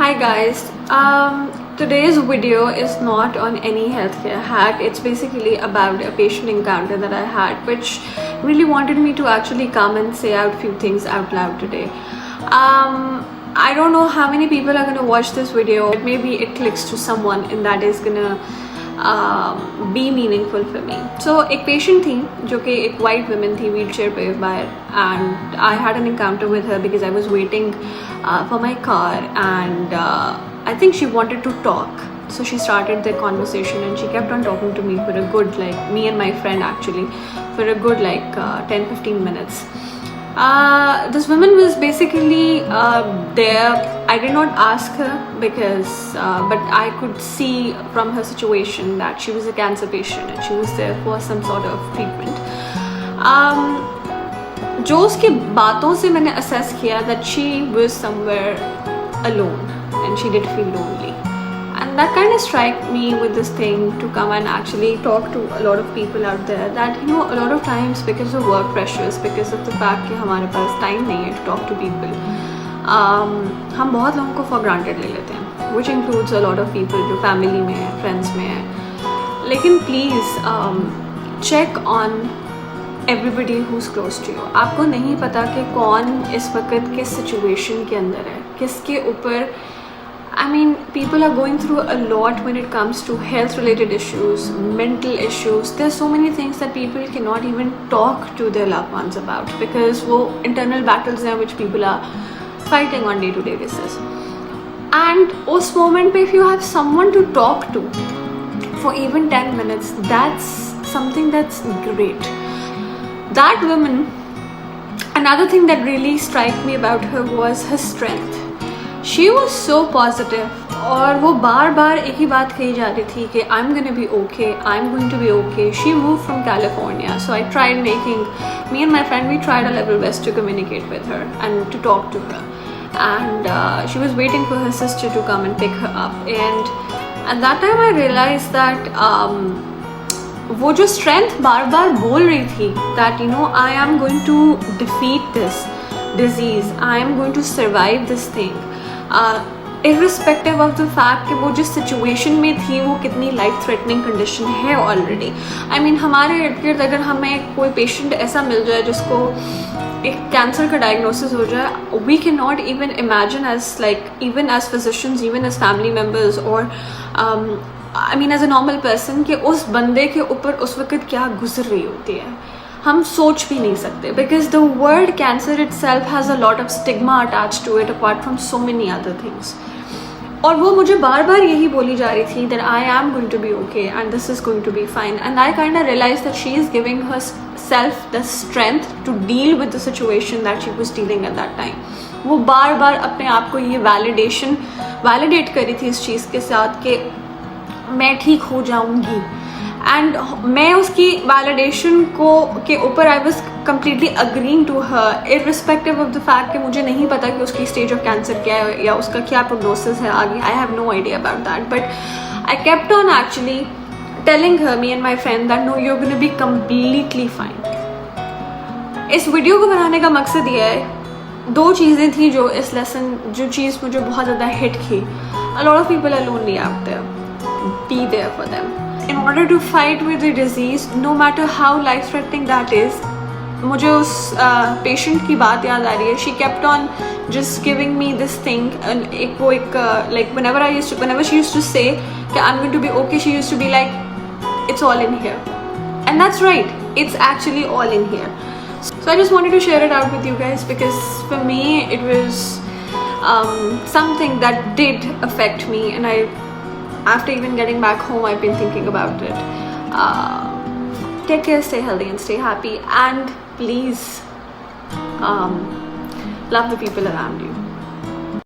Hi guys, today's video is not on any healthcare hack. It's basically about a patient encounter that I had, which really wanted me to actually come and say out few things out loud today. I don't know how many people are gonna watch this video, but maybe it clicks to someone and that is gonna be meaningful for me. So एक patient थी जो कि एक white woman थी wheelchair पे बाहर, and I had an encounter with her because I was waiting for my car, and I think she wanted to talk. So she started the conversation and she kept on talking to me for a good, like me and my friend actually, for a good like 10-15 minutes. This woman was basically there. I did not ask her because but I could see from her situation that she was a cancer patient and she was there for some sort of treatment. जो उसकी बातों से मैंने assess किया that she was somewhere alone and she did feel lonely, and that kind of struck me with this thing to come and actually talk to a lot of people out there that, you know, a lot of times because of work pressures, because of the fact कि हमारे पास time नहीं है to talk to people, हम बहुत लोगों को for granted ले लेते हैं, which includes a lot of people जो family में है, friends में है. लेकिन please check on everybody who's close to you. आपको नहीं पता कि कौन इस वक्त किस situation के अंदर है, किसके ऊपर. I mean, people are going through a lot when it comes to health related issues, mental issues. There's so many things that people cannot even talk to their loved ones about because वो internal battles हैं which people are fighting on day-to-day basis. And उस moment पे if you have someone to talk to for even 10 minutes, that's something that's great. That woman, another thing that really struck me about her was her strength. She was so positive और वो बार बार एक ही बात कही जा रही थी कि I'm gonna be okay, I'm going to be okay. She moved from California, so I tried making, me and my friend, we tried our level best to communicate with her and to talk to her. And she was waiting for her sister to come and pick her up. And at that time I realized that वो जो strength बार बार बोल रही थी that, you know, I am going to defeat this disease, I am going to survive this thing. Irrespective of the fact कि वो जिस situation में थी वो कितनी लाइफ थ्रेटनिंग कंडीशन है ऑलरेडी. आई मीन हमारे इर्द गिर्द अगर हमें कोई पेशेंट ऐसा मिल जाए जिसको एक कैंसर का डायग्नोसिस हो जाए, we can not even imagine as like even as physicians, even as family members और I mean as a normal person कि उस बंदे के ऊपर उस वक्त क्या गुजर रही होती है. हम सोच भी नहीं सकते because the word cancer itself has a lot of stigma attached to it apart from so many other things. और वो मुझे बार बार यही बोली जा रही थी that I am going to be okay and this is going to be fine. And I kind of realise that she is giving herself the strength to deal with the situation that she was dealing at that time. वो बार बार अपने आप को ये validate करी थी इस चीज़ के साथ कि मैं ठीक हो जाऊंगी. एंड मैं उसकी वैलिडेशन को के ऊपर I was completely agreeing to her irrespective of the fact कि मुझे नहीं पता कि उसकी स्टेज ऑफ कैंसर क्या है या उसका क्या प्रोग्नोसिस है आगे. I have no idea about that, but I kept on actually telling her, me and my friend, that no you are gonna be completely fine. इस वीडियो को बनाने का मकसद ये है, दो चीज़ें थी जो इस लेसन, जो चीज़ मुझे बहुत ज़्यादा हिट की. A lot of people are lonely out there, be there for them. In order to fight with the disease, no matter how life threatening that is, मुझे उस patient की बात याद आ रही है. She kept on just giving me this thing, and like whenever she used to say कि I'm going to be okay, she used to be like, it's all in here. And that's right, it's actually all in here. So I just wanted to share it out with you guys because for me it was something that did affect me, and after even getting back home, I've been thinking about it. Take care, stay healthy and stay happy, and please love the people around you.